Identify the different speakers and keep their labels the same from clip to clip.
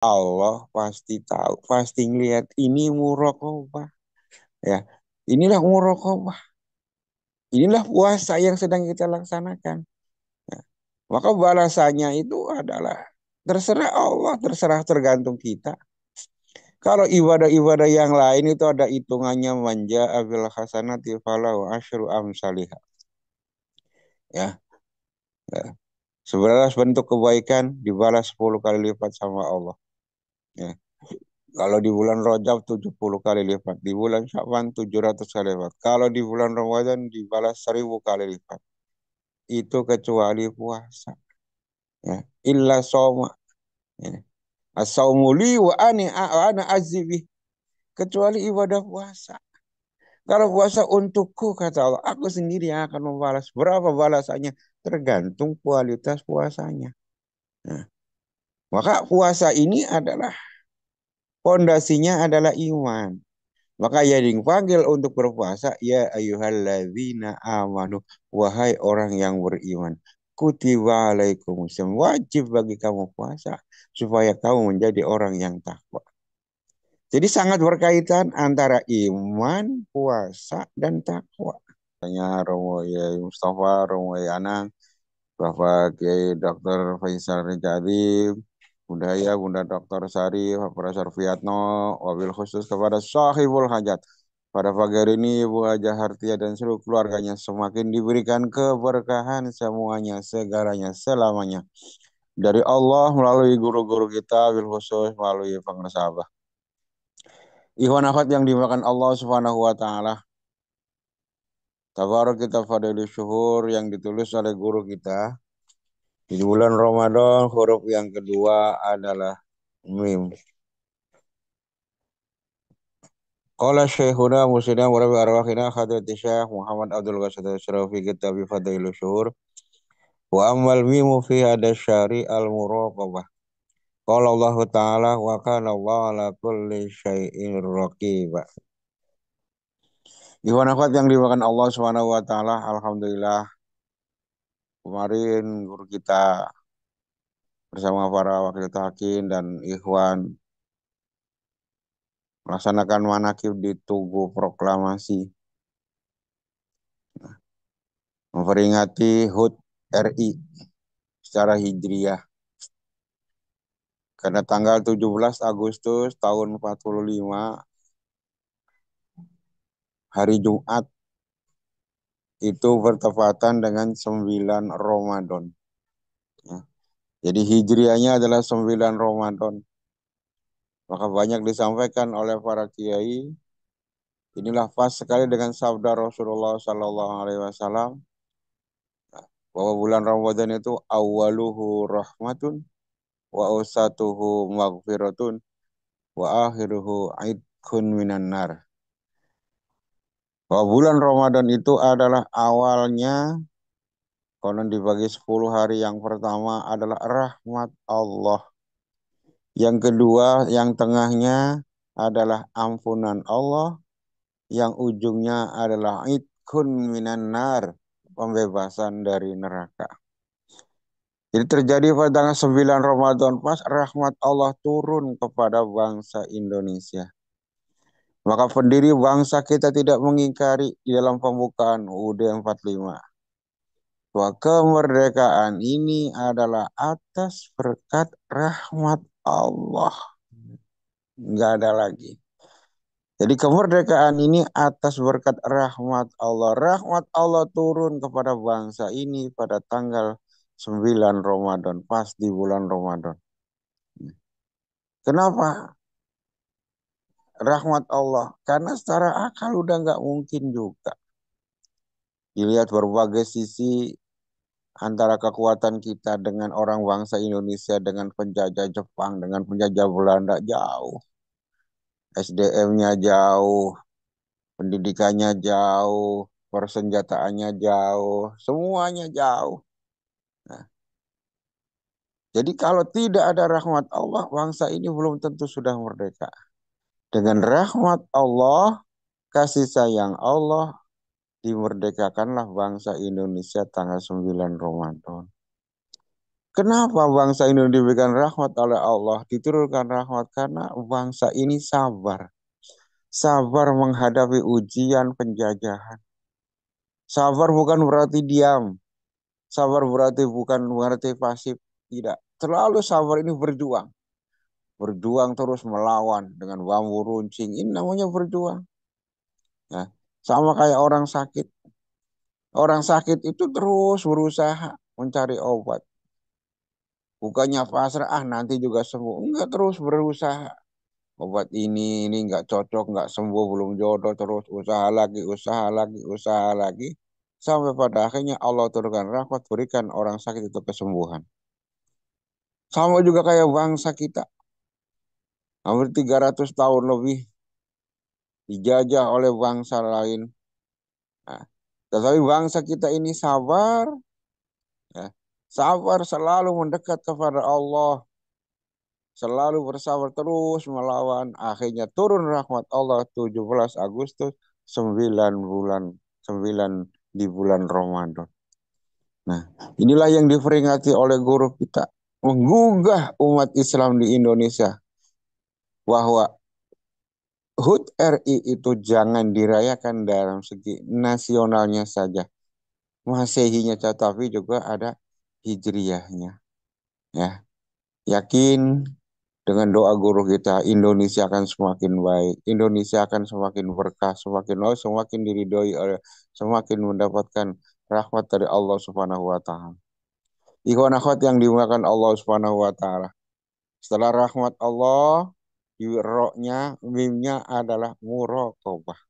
Speaker 1: Allah pasti tahu, pasti ngelihat ini muraqabah ya. Inilah muraqabah. Inilah puasa yang sedang kita laksanakan. Ya. Maka balasannya itu adalah terserah Allah, terserah tergantung kita. Kalau ibadah-ibadah yang lain itu ada hitungannya manja abil hasanati falahu asyru amsalih. Ya, ya. 11 bentuk kebaikan dibalas 10 kali lipat sama Allah. Ya. Kalau di bulan Rajab 70 kali lipat, di bulan Syaban 700 kali lipat. Kalau di bulan Ramadan dibalas 1000 kali lipat. Itu kecuali puasa. Ya. Illa soma. Ya. As-saumuli wa ana azibih. Kecuali ibadah puasa. Kalau puasa untukku, kata Allah, aku sendiri yang akan membalas. Berapa balasannya? Tergantung kualitas puasanya. Nah, maka puasa ini adalah pondasinya adalah iman. Maka ya dipanggil untuk berpuasa, ya ayyuhalladzina amanu, wahai orang yang beriman. Kutiba alaikumusum, wajib bagi kamu puasa supaya kamu menjadi orang yang takwa. Jadi sangat berkaitan antara iman, puasa, dan takwa. Tanya Romo Yai Mustafa, Romo Yai Anang, Bapak Kiai Dr. Faisal Rijadi, Bunda Ya, Bunda Dr. Sari, Pak Profesor Fiatno, wabil khusus kepada sahibul hajat. Pada pagi hari ini Ibu Haja Hartia dan seluruh keluarganya semakin diberikan keberkahan semuanya, segalanya, selamanya. Dari Allah melalui guru-guru kita, wabil khusus melalui pengesahabah. Ikhwan akhwat yang dimakan Allah Subhanahu wa taala. Tabarok kita fadilus syuhur yang ditulis oleh guru kita. Di bulan Ramadan huruf yang kedua adalah mim. Qala Syekhuna Musnad Murabi Arwahina Hadrati Syekh Muhammad Abdul Qasim Syarafi kitab Fadailus Syuhur. Wa ammal mimu fi hada syari al-muraqabah. Qala Allah Ta'ala wa kana Allah ala kulli syai'in raqibah. Ikhwan akhwat yang dimakan Allah Subhanahu wa taala, alhamdulillah kemarin guru kita bersama para wakil takin dan ikhwan melaksanakan manakib di Tugu Proklamasi, memperingati HUT RI secara hijriah. Karena tanggal 17 Agustus tahun 45, hari Jumat, itu bertepatan dengan 9 Ramadan. Ya. Jadi hijriahnya adalah 9 Ramadan. Maka banyak disampaikan oleh para kiai. Inilah pas sekali dengan sabda Rasulullah Sallallahu Alaihi Wasallam bahwa bulan Ramadan itu awaluhu rahmatun wa usatuhu maghfiratun wa akhiruhu aidkun minan nar. Bahwa bulan Ramadan itu adalah awalnya, konon dibagi 10 hari yang pertama adalah rahmat Allah. Yang kedua, yang tengahnya adalah ampunan Allah. Yang ujungnya adalah aidkun minan nar, pembebasan dari neraka. Jadi terjadi pada tanggal 9 Ramadan pas rahmat Allah turun kepada bangsa Indonesia. Maka pendiri bangsa kita tidak mengingkari di dalam pembukaan UUD 45. Bahwa kemerdekaan ini adalah atas berkat rahmat Allah. Enggak ada lagi. Jadi kemerdekaan ini atas berkat rahmat Allah. Rahmat Allah turun kepada bangsa ini pada tanggal 9 Ramadan, pas di bulan Ramadan. Kenapa rahmat Allah? Karena secara akal udah nggak mungkin juga. Dilihat berbagai sisi antara kekuatan kita dengan orang bangsa Indonesia, dengan penjajah Jepang, dengan penjajah Belanda jauh. SDM-nya jauh, pendidikannya jauh, persenjataannya jauh, semuanya jauh. Nah, jadi kalau tidak ada rahmat Allah, bangsa ini belum tentu sudah merdeka. Dengan rahmat Allah, kasih sayang Allah, dimerdekakanlah bangsa Indonesia tanggal 9 Ramadan. Kenapa bangsa ini diberikan rahmat oleh Allah, diturunkan rahmat? Karena bangsa ini sabar. Sabar menghadapi ujian penjajahan. Sabar bukan berarti diam. Sabar berarti bukan berarti pasif. Tidak. Terlalu sabar ini berjuang. Berjuang terus melawan dengan bambu runcing. Ini namanya berjuang. Nah, sama kayak orang sakit. Orang sakit itu terus berusaha mencari obat. Bukannya pasrah, nanti juga sembuh. Enggak, terus berusaha. Obat ini nggak cocok, nggak sembuh, belum jodoh, terus usaha lagi, usaha lagi, usaha lagi. Sampai pada akhirnya Allah turunkan rahmat, berikan orang sakit itu kesembuhan. Sama juga kayak bangsa kita. Hampir 300 tahun lebih dijajah oleh bangsa lain. Nah, tetapi bangsa kita ini sabar, ya, sabar selalu mendekat kepada Allah, selalu bersabar terus melawan. Akhirnya turun rahmat Allah 17 Agustus 9 bulan 9 di bulan Ramadan. Nah, inilah yang diperingati oleh guru kita, menggugah umat Islam di Indonesia bahwa HUT RI itu jangan dirayakan dalam segi nasionalnya saja, Masehinya, tetapi juga ada Hijriyahnya. Ya, yakin dengan doa guru kita, Indonesia akan semakin baik, Indonesia akan semakin berkah, semakin diridhoi oleh, semakin mendapatkan rahmat dari Allah Subhanahu wa taala. Ikhwan akhwat yang dimuliakan Allah Subhanahu wa taala. Setelah rahmat Allah, di ro-nya, mim-nya adalah muraqabah.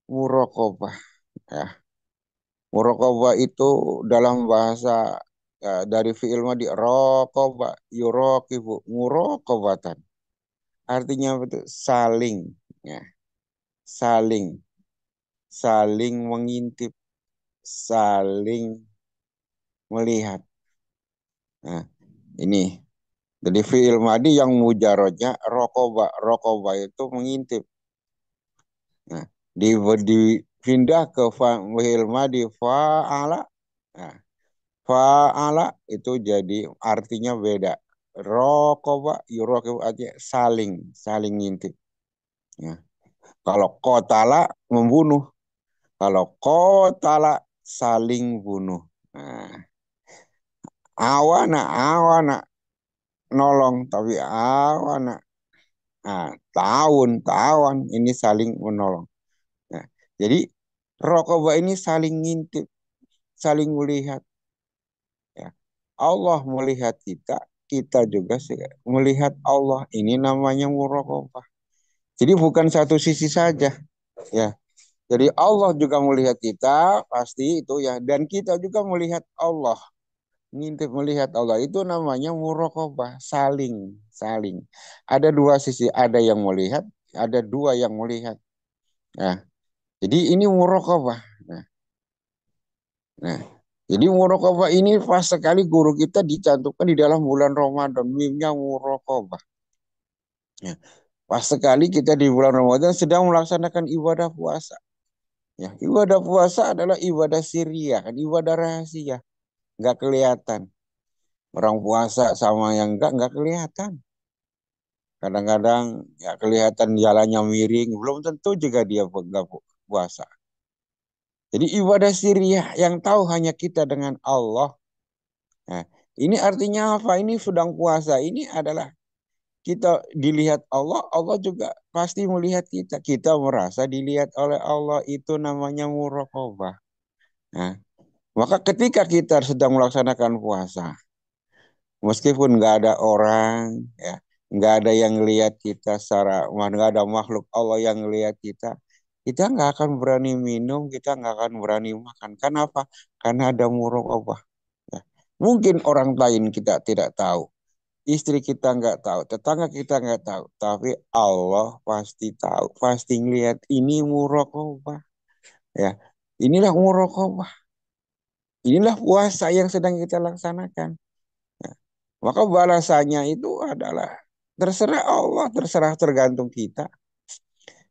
Speaker 1: Muraqabah, ya. Muraqabah itu dalam bahasa, dari fi'il madi raqaba yuraqibu muraqabatan. Artinya betul saling, ya, saling, saling mengintip, saling melihat. Nah, ini jadi fi'il madi yang mujarotnya raqaba. Raqaba itu mengintip. Nah, dipindah ke fi'il madi fa'ala. Nah, fa'ala itu jadi artinya beda. Raqaba yuraqibu artinya saling, saling ngintip. Ya. Kalau qatala membunuh, kalau qatala saling bunuh. Nah, awana nolong, tapi awana, tawan ini saling menolong. Nah, jadi raqabah ini saling ngintip, saling melihat. Ya. Allah melihat kita, kita juga melihat Allah. Ini namanya muraqabah. Jadi bukan satu sisi saja, ya. Jadi Allah juga melihat kita, pasti itu ya. Dan kita juga melihat Allah. Ngintip melihat Allah itu namanya muraqabah, saling, saling. Ada dua sisi, ada yang melihat, ada dua yang melihat. Nah, jadi ini muraqabah. Nah, nah, jadi muraqabah ini pas sekali guru kita dicantumkan di dalam bulan Ramadan, mimnya muraqabah. Ya, pas sekali kita di bulan Ramadan sedang melaksanakan ibadah puasa. Ya, ibadah puasa adalah ibadah siriyah, kan ibadah rahasia, nggak kelihatan. Orang puasa sama yang nggak kelihatan. Kadang-kadang ya kelihatan jalannya miring, belum tentu juga dia nggak puasa. Jadi ibadah siriyah yang tahu hanya kita dengan Allah. Nah, ini artinya apa? Ini sedang puasa. Ini adalah kita dilihat Allah, Allah juga pasti melihat kita. Kita merasa dilihat oleh Allah, itu namanya muraqabah. Nah, maka ketika kita sedang melaksanakan puasa, meskipun nggak ada orang, ya, nggak ada yang lihat kita secara, nggak ada makhluk Allah yang lihat kita nggak akan berani minum, kita nggak akan berani makan. Kenapa? Karena ada muraqabah. Ya. Mungkin orang lain kita tidak tahu, istri kita nggak tahu, tetangga kita nggak tahu, tapi Allah pasti tahu, pasti ngelihat. Ini muraqabah. Ya, inilah muraqabah. Inilah puasa yang sedang kita laksanakan. Ya. Maka balasannya itu adalah terserah Allah, terserah tergantung kita.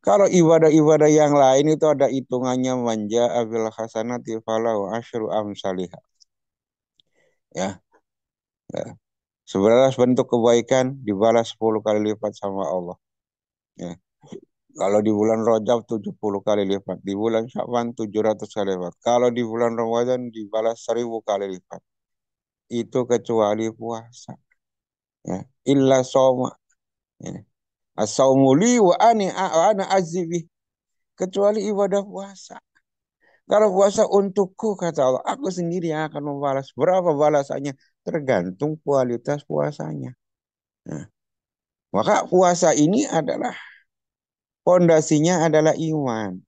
Speaker 1: Kalau ibadah-ibadah yang lain itu ada hitungannya, manja abil hasanati falahu asyru amsalihah. Ya, Ya. 11 bentuk kebaikan dibalas 10 kali lipat sama Allah. Ya. Kalau di bulan Rajab 70 kali lipat, di bulan Syaban 700 kali lipat. Kalau di bulan Ramadan dibalas 1000 kali lipat. Itu kecuali puasa. Ya. Illa soma. Ya. As-saumu li wa ana azibih. Kecuali ibadah puasa. Kalau puasa untukku, kata Allah, aku sendiri yang akan membalas. Berapa balasannya? Tergantung kualitas puasanya. Nah, maka puasa ini adalah pondasinya adalah iman.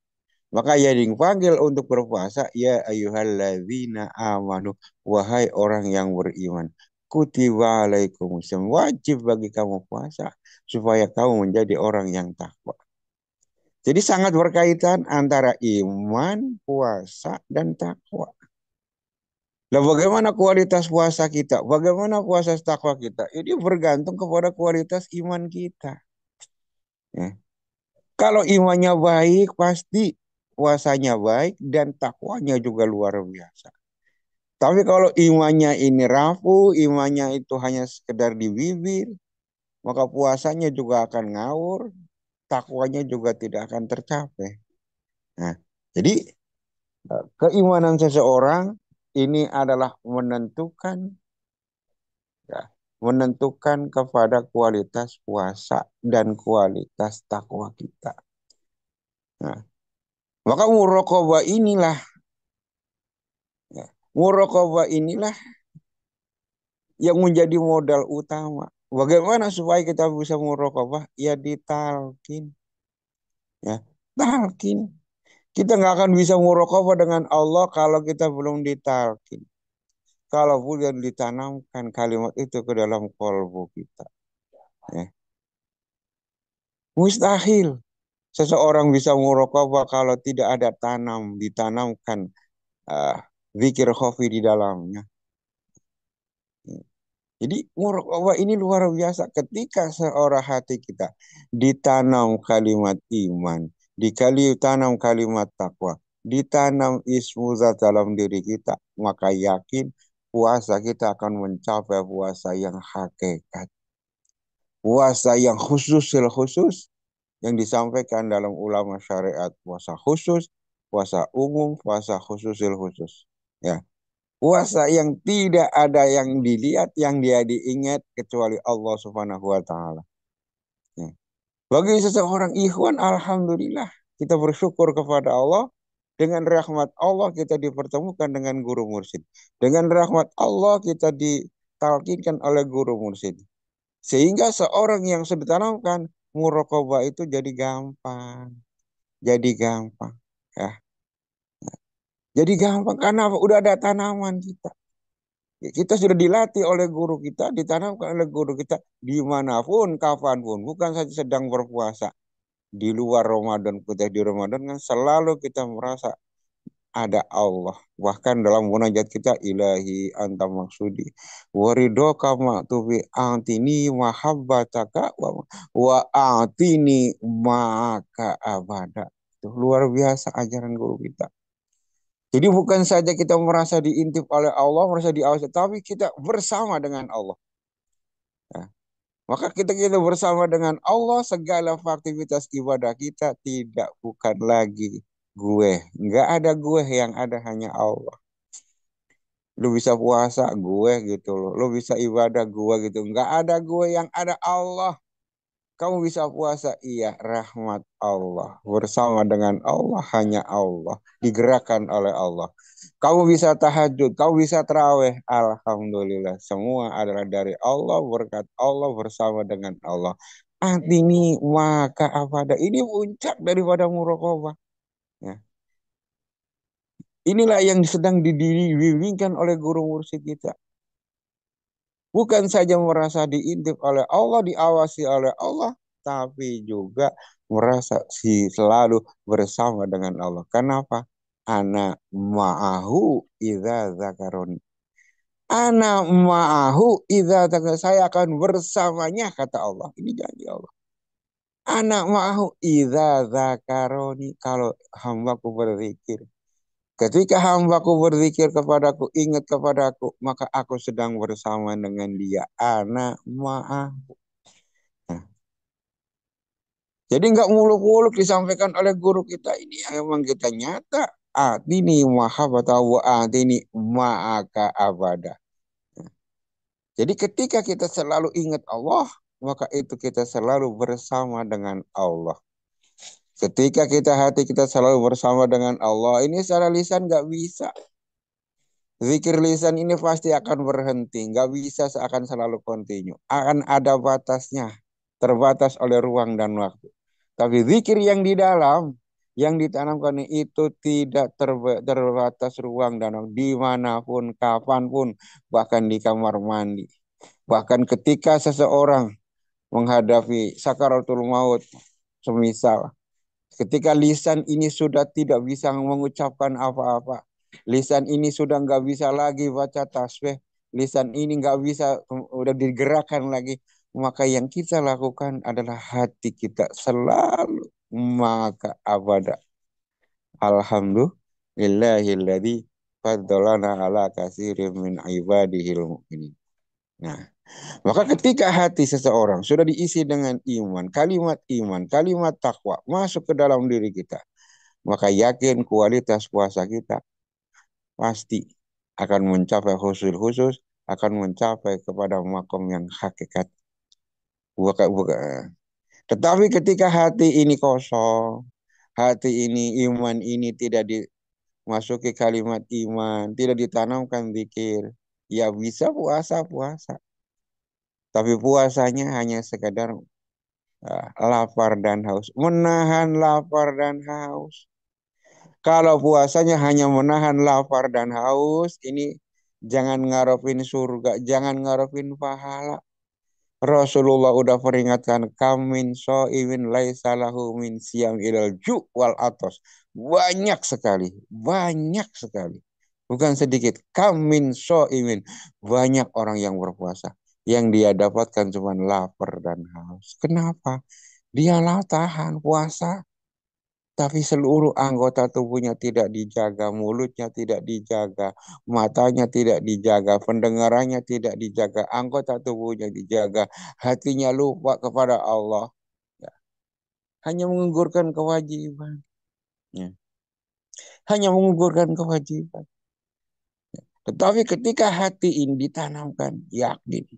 Speaker 1: Maka ya dipanggil untuk berpuasa, ya ayyuhalladzina amanu, wahai orang yang beriman. Kutiba alaikumusum, wajib bagi kamu puasa supaya kamu menjadi orang yang takwa. Jadi sangat berkaitan antara iman, puasa, dan takwa. Nah, bagaimana kualitas puasa kita? Bagaimana puasa takwa kita? Ini bergantung kepada kualitas iman kita. Ya. Kalau imannya baik, pasti puasanya baik dan takwanya juga luar biasa. Tapi kalau imannya ini rapuh, imannya itu hanya sekedar di bibir, maka puasanya juga akan ngawur, takwanya juga tidak akan tercapai. Nah, jadi keimanan seseorang ini adalah menentukan, ya, menentukan kepada kualitas puasa dan kualitas takwa kita. Nah, maka muraqabah inilah yang menjadi modal utama. Bagaimana supaya kita bisa muraqabah? Ya ditalkin, ya talkin. Kita nggak akan bisa muraqabah dengan Allah kalau kita belum ditalkin. Kalau belum ditanamkan kalimat itu ke dalam kalbu kita. Ya. Mustahil seseorang bisa muraqabah kalau tidak ada ditanamkan uh, zikir khafi di dalamnya. Jadi muraqabah ini luar biasa ketika seorang hati kita ditanam kalimat iman, ditanam kalimat takwa, ditanam ismu zat dalam diri kita, maka yakin puasa kita akan mencapai puasa yang hakikat. Puasa yang khusus yang disampaikan dalam ulama syariat, puasa khusus, puasa umum, puasa khusus. Ya, puasa yang tidak ada yang dilihat, yang dia diingat kecuali Allah Subhanahu wa taala. Ya. Bagi seseorang ikhwan, alhamdulillah kita bersyukur kepada Allah. Dengan rahmat Allah kita dipertemukan dengan guru mursyid. Dengan rahmat Allah kita ditalkinkan oleh guru mursyid. Sehingga seorang yang sudah ditanamkan muraqabah itu jadi gampang. Jadi gampang. Ya. Jadi gampang karena apa? Udah ada tanaman kita. Ya, kita sudah dilatih oleh guru kita, ditanamkan oleh guru kita dimanapun, kapanpun. Bukan saja sedang berpuasa. Di luar Ramadan, kita di Ramadan kan selalu kita merasa ada Allah. Bahkan dalam munajat kita, ilahi anta maksudi. Warido kama tubi antini mahabbataka wa antini maka abada. Itu luar biasa ajaran guru kita. Jadi bukan saja kita merasa diintip oleh Allah, merasa diawasi, tapi kita bersama dengan Allah. Ya. Maka kita bersama dengan Allah, segala aktivitas ibadah kita tidak bukan lagi gue. Nggak ada gue, yang ada hanya Allah. Lu bisa puasa gue gitu loh. Lu bisa ibadah gue gitu. Nggak ada gue, yang ada Allah. Kamu bisa puasa, iya, rahmat Allah. Bersama dengan Allah, hanya Allah. Digerakkan oleh Allah. Kamu bisa tahajud, kamu bisa terawih. Alhamdulillah. Semua adalah dari Allah, berkat Allah, bersama dengan Allah. Ini maka apa ada. Ini puncak daripada muraqabah. Ya. Inilah yang sedang dibimbingkan oleh guru mursyid kita. Bukan saja merasa diintip oleh Allah, diawasi oleh Allah, tapi juga merasa selalu bersama dengan Allah. Kenapa? Ana ma'ahu idza zakaroni. Ana ma'ahu idza zakaroni. Saya akan bersamanya, kata Allah. Ini janji Allah. Ana ma'ahu idza zakaroni. Kalau hambaku berzikir. Ketika hambaku berzikir kepadaku, ingat kepadaku, maka aku sedang bersama dengan dia. Ana ma'a. Nah, jadi nggak muluk-muluk disampaikan oleh guru kita. Ini yang memang kita nyata. Atini mahabbata wa atini ma'aka abada. Jadi ketika kita selalu ingat Allah, maka itu kita selalu bersama dengan Allah. Ketika kita hati kita selalu bersama dengan Allah, ini secara lisan nggak bisa. Zikir lisan ini pasti akan berhenti, nggak bisa akan selalu kontinu. Akan ada batasnya, terbatas oleh ruang dan waktu. Tapi zikir yang di dalam, yang ditanamkan itu tidak terbatas ruang dan waktu. Dimanapun, kapanpun, bahkan di kamar mandi. Bahkan ketika seseorang menghadapi sakaratul maut, semisal ketika lisan ini sudah tidak bisa mengucapkan apa-apa, lisan ini sudah nggak bisa lagi baca tasbih, lisan ini nggak bisa udah digerakkan lagi, maka yang kita lakukan adalah hati kita selalu maka abada. Alhamdulillahilladzi faddalana ala katsirin min ibadihil mu'minin. Nah, maka ketika hati seseorang sudah diisi dengan iman, kalimat takwa masuk ke dalam diri kita, maka yakin kualitas puasa kita pasti akan mencapai khusus, akan mencapai kepada makom yang hakikat. Tetapi ketika hati ini kosong, hati ini iman ini tidak dimasuki kalimat iman, tidak ditanamkan zikir, ya bisa puasa. Tapi puasanya hanya sekadar lapar dan haus. Menahan lapar dan haus. Kalau puasanya hanya menahan lapar dan haus, ini jangan ngarepin surga, jangan ngarepin pahala. Rasulullah udah peringatkan, kamin so'imin laisalahu min siyam ilal ju' wal atos. Banyak sekali. Bukan sedikit. Kamin so'imin. Banyak orang yang berpuasa. Yang dia dapatkan cuma lapar dan haus. Kenapa? Dia tahan puasa. Tapi seluruh anggota tubuhnya tidak dijaga, mulutnya tidak dijaga, matanya tidak dijaga, pendengarannya tidak dijaga, anggota tubuhnya dijaga, hatinya lupa kepada Allah. Ya, hanya mengugurkan kewajiban. Ya, hanya mengugurkan kewajiban. Tetapi ketika hati ini ditanamkan, yakin.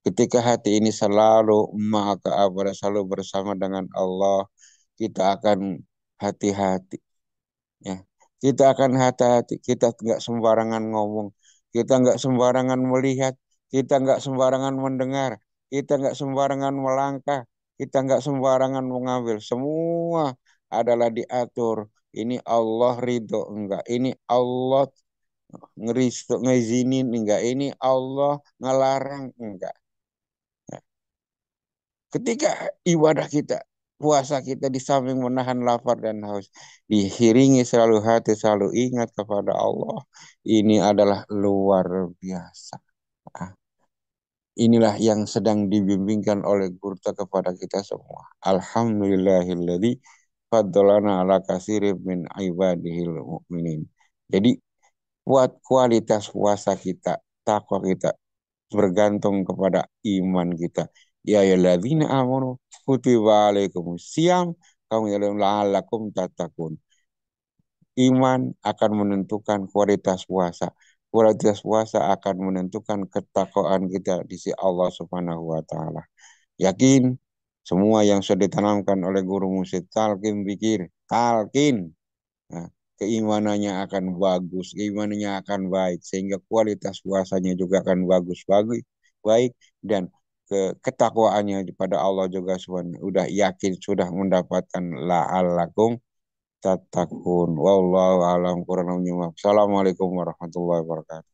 Speaker 1: Ketika hati ini selalu maka selalu bersama dengan Allah, kita akan hati-hati. Ya, kita akan hati-hati, kita nggak sembarangan ngomong, kita nggak sembarangan melihat, kita nggak sembarangan mendengar, kita nggak sembarangan melangkah, kita nggak sembarangan mengambil. Semua adalah diatur. Ini Allah ridho enggak, ini Allah ngeristo ngizinin enggak, ini Allah ngelarang enggak. Ya, ketika ibadah kita, puasa kita di samping menahan lapar dan haus, diiringi selalu hati, selalu ingat kepada Allah. Ini adalah luar biasa. Ah, inilah yang sedang dibimbingkan oleh guru kepada kita semua. Alhamdulillahilladzi faddalana ala katsirin min ibadihil mu'minin. Jadi buat kualitas puasa kita, takwa kita, bergantung kepada iman kita. Ya ayyuhalladzina amanu kutiba alaikumus syiyam kama la'allakum tattaqun. Iman akan menentukan kualitas puasa. Kualitas puasa akan menentukan ketakwaan kita di sisi Allah Subhanahu wa taala. Yakin semua yang sudah ditanamkan oleh guru musyid talqin pikir, talqin. Nah, keimanannya akan bagus, keimanannya akan baik, sehingga kualitas puasanya juga akan baik, dan ketakwaannya kepada Allah juga sudah yakin sudah mendapatkan la'allakum tattaqun. Wallahu a'lam. Assalamualaikum warahmatullahi wabarakatuh.